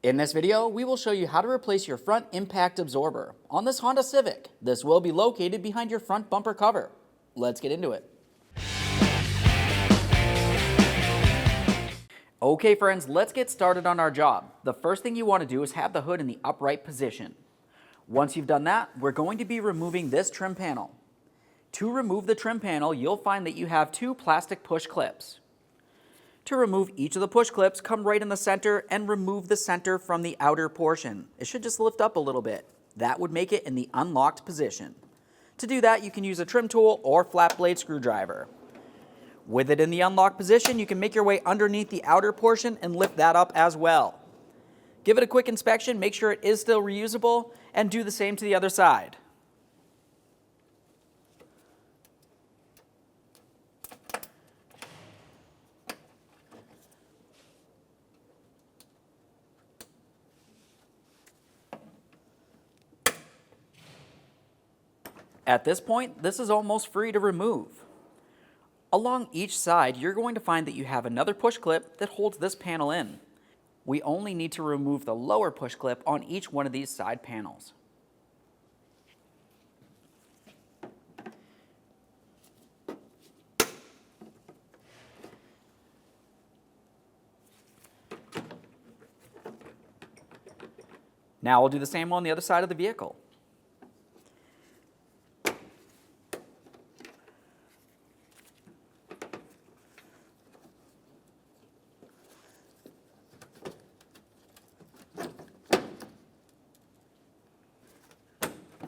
In this video, we will show you how to replace your front impact absorber on this Honda Civic. This will be located behind your front bumper cover. Let's get into it. Okay friends, let's get started on our job. The first thing you want to do is have the hood in the upright position. Once you've done that, we're going to be removing this trim panel. To remove the trim panel, you'll find that you have two plastic push clips. To remove each of the push clips, come right in the center and remove the center from the outer portion. It should just lift up a little bit. That would make it in the unlocked position. To do that, you can use a trim tool or flat blade screwdriver. With it in the unlocked position, you can make your way underneath the outer portion and lift that up as well. Give it a quick inspection, make sure it is still reusable, and do the same to the other side. At this point, this is almost free to remove. Along each side, you're going to find that you have another push clip that holds this panel in. We only need to remove the lower push clip on each one of these side panels. Now we'll do the same on the other side of the vehicle.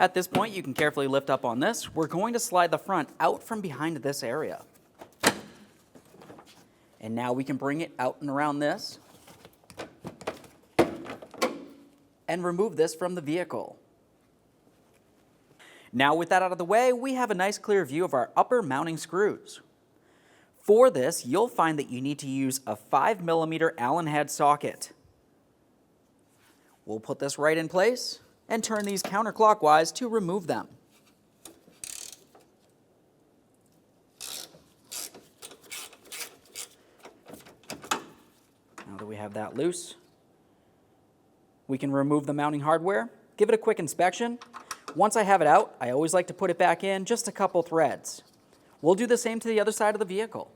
At this point, you can carefully lift up on this. We're going to slide the front out from behind this area. And now we can bring it out and around this and remove this from the vehicle. Now with that out of the way, we have a nice clear view of our upper mounting screws. For this, you'll find that you need to use a 5mm Allen head socket. We'll put this right in place and turn these counterclockwise to remove them. Now that we have that loose, we can remove the mounting hardware, give it a quick inspection. Once I have it out, I always like to put it back in just a couple threads. We'll do the same to the other side of the vehicle.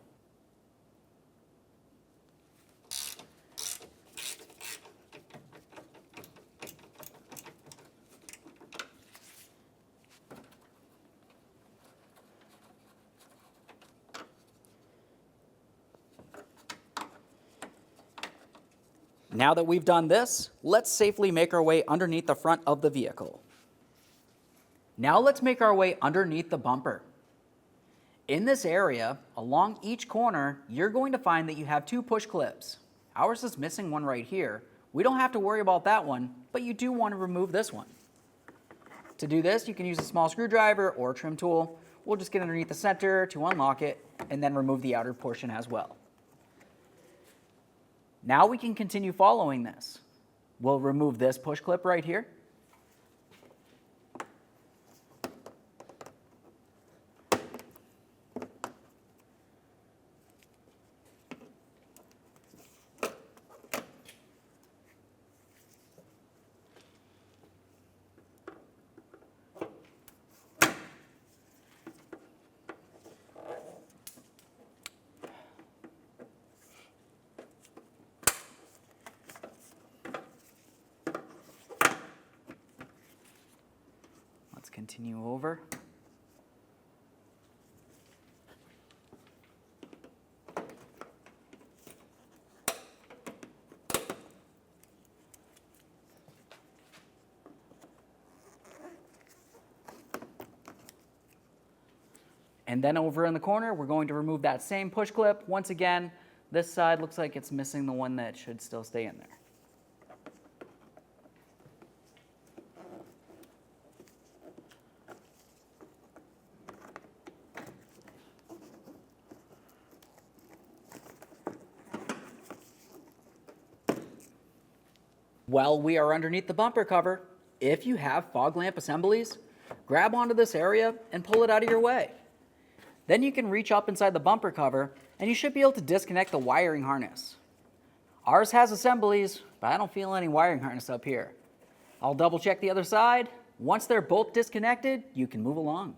Now that we've done this, let's safely make our way underneath the front of the vehicle. Now let's make our way underneath the bumper. In this area, along each corner, you're going to find that you have two push clips. Ours is missing one right here. We don't have to worry about that one, but you do want to remove this one. To do this, you can use a small screwdriver or a trim tool. We'll just get underneath the center to unlock it and then remove the outer portion as well. Now we can continue following this. We'll remove this push clip right here. Continue over. And then over in the corner, we're going to remove that same push clip. Once again, this side looks like it's missing the one that should still stay in there. While we are underneath the bumper cover, if you have fog lamp assemblies, grab onto this area and pull it out of your way. Then you can reach up inside the bumper cover and you should be able to disconnect the wiring harness. Ours has assemblies, but but I don't feel any wiring harness up here. I'll double check the other side. Once they're both disconnected, you can move along.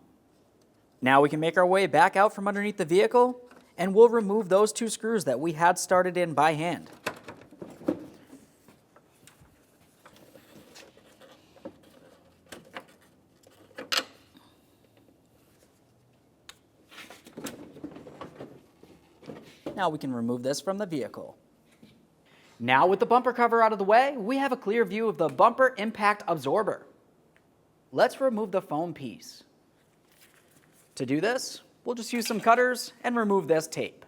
Now we can make our way back out from underneath the vehicle, and we'll remove those 2 screws that we had started in by hand. Now we can remove this from the vehicle. Now with the bumper cover out of the way, we have a clear view of the bumper impact absorber. Let's remove the foam piece. To do this, we'll just use some cutters and remove this tape.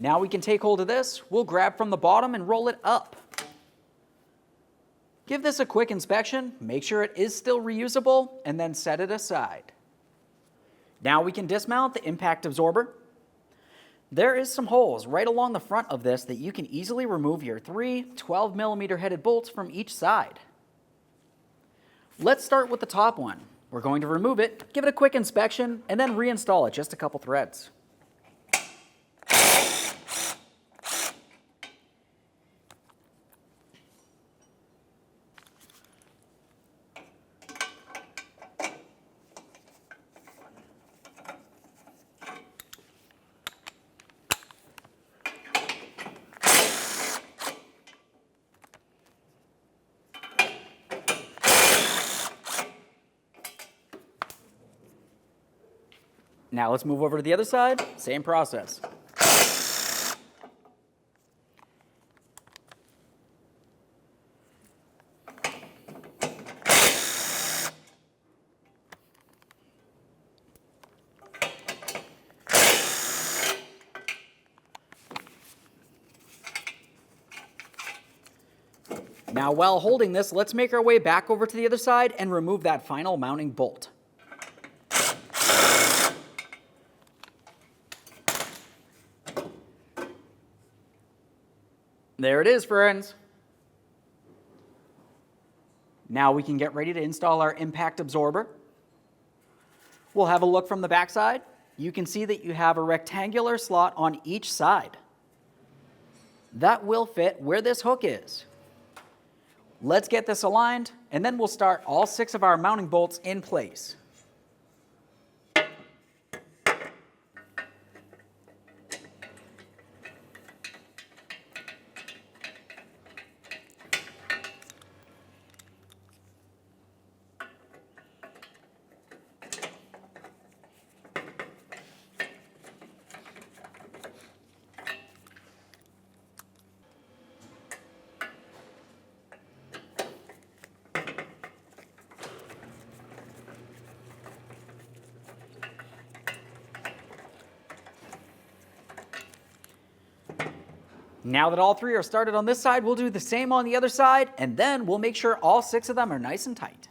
Now we can take hold of this, we'll grab from the bottom and roll it up. Give this a quick inspection, make sure it is still reusable, and then set it aside. Now we can dismount the impact absorber. There is some holes right along the front of this that you can easily remove your 3 12mm headed bolts from each side. Let's start with the top one. We're going to remove it, give it a quick inspection, and then reinstall it just a couple threads. Now let's move over to the other side, same process. Now while holding this, let's make our way back over to the other side and remove that final mounting bolt. There it is, friends. Now we can get ready to install our impact absorber. We'll have a look from the back side. You can see that you have a rectangular slot on each side. That will fit where this hook is. Let's get this aligned, and then we'll start all 6 of our mounting bolts in place. Now that all 3 are started on this side, we'll do the same on the other side, and then we'll make sure all 6 of them are nice and tight.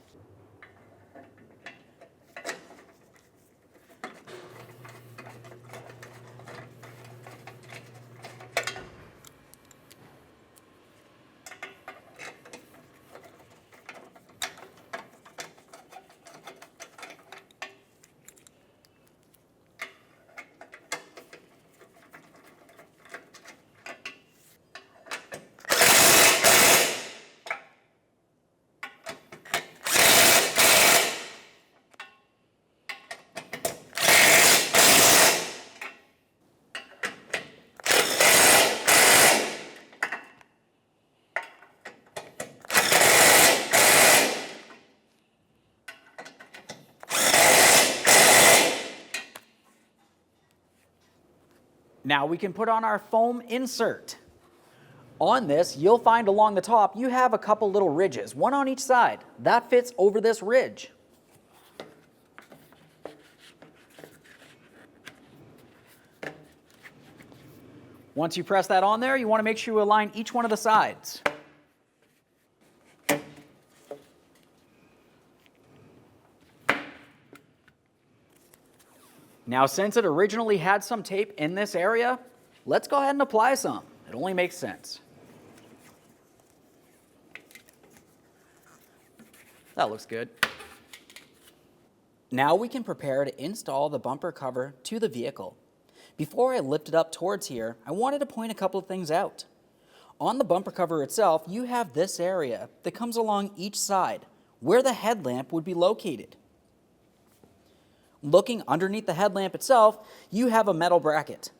Now we can put on our foam insert. On this, you'll find along the top, you have a couple little ridges, one on each side. That fits over this ridge. Once you press that on there, you want to make sure you align each one of the sides. Now, since it originally had some tape in this area, let's go ahead and apply some. It only makes sense. That looks good. Now we can prepare to install the bumper cover to the vehicle. Before I lift it up towards here, I wanted to point a couple of things out. On the bumper cover itself, you have this area that comes along each side where the headlamp would be located. Looking underneath the headlamp itself, you have a metal bracket.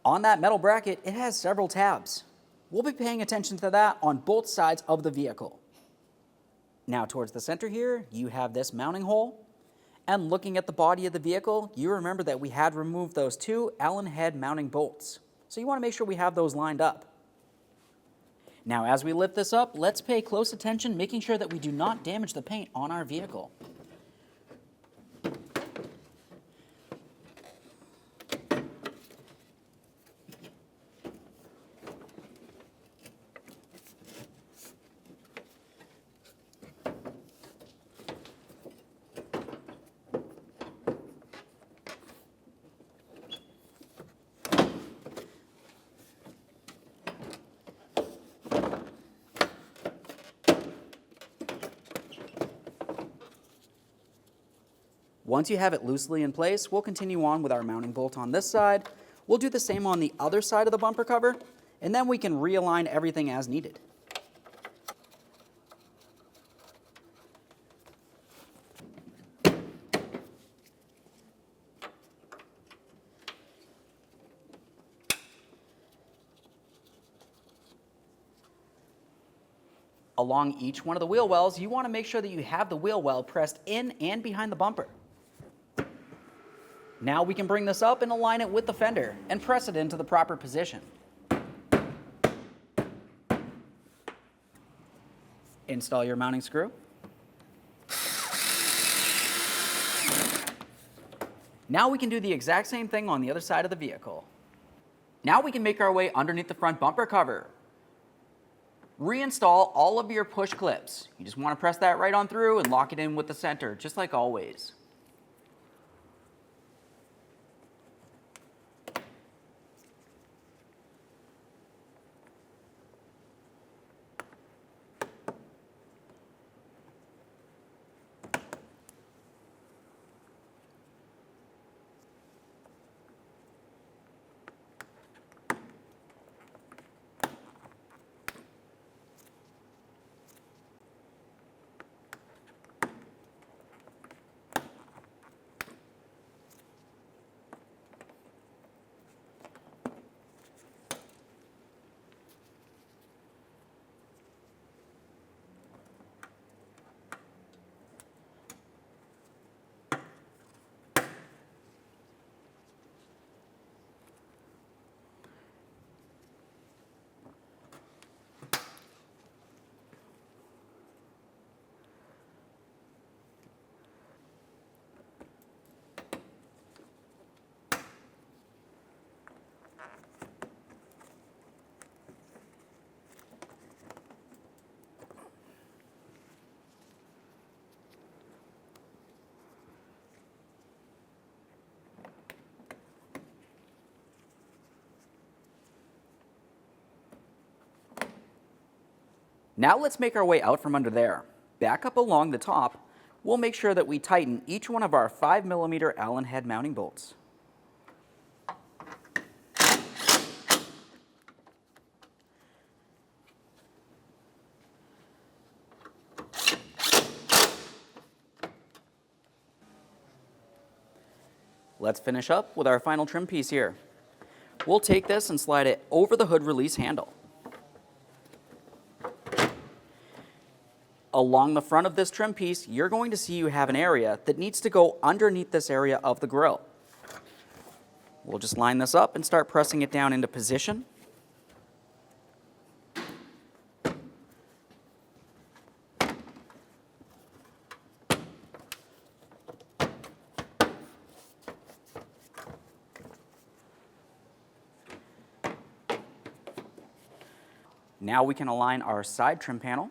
On that metal bracket, it has several tabs. We'll be paying attention to that on both sides of the vehicle. Now towards the center here, you have this mounting hole. And looking at the body of the vehicle, you remember that we had removed those two Allen head mounting bolts. So you want to make sure we have those lined up. Now as we lift this up, let's pay close attention, making sure that we do not damage the paint on our vehicle. Once you have it loosely in place, we'll continue on with our mounting bolt on this side. We'll do the same on the other side of the bumper cover, and then we can realign everything as needed. Along each one of the wheel wells, you want to make sure that you have the wheel well pressed in and behind the bumper. Now we can bring this up and align it with the fender and press it into the proper position. Install your mounting screw. Now we can do the exact same thing on the other side of the vehicle. Now we can make our way underneath the front bumper cover. Reinstall all of your push clips. You just want to press that right on through and lock it in with the center, just like always. Now let's make our way out from under there. Back up along the top, we'll make sure that we tighten each one of our 5mm Allen head mounting bolts. Let's finish up with our final trim piece here. We'll take this and slide it over the hood release handle. Along the front of this trim piece, you're going to see you have an area that needs to go underneath this area of the grille. We'll just line this up and start pressing it down into position. Now we can align our side trim panel.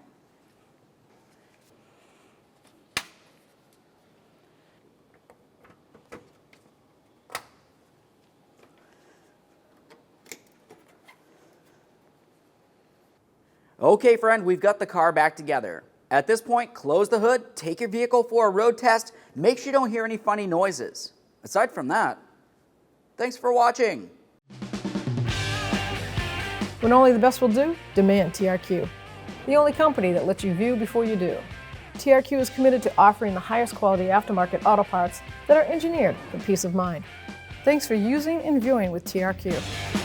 Okay, friend, we've got the car back together. At this point, close the hood, take your vehicle for a road test. Make sure you don't hear any funny noises. Aside from that, thanks for watching. When only the best will do, demand TRQ. The only company that lets you view before you do. TRQ is committed to offering the highest quality aftermarket auto parts that are engineered for peace of mind. Thanks for using and viewing with TRQ.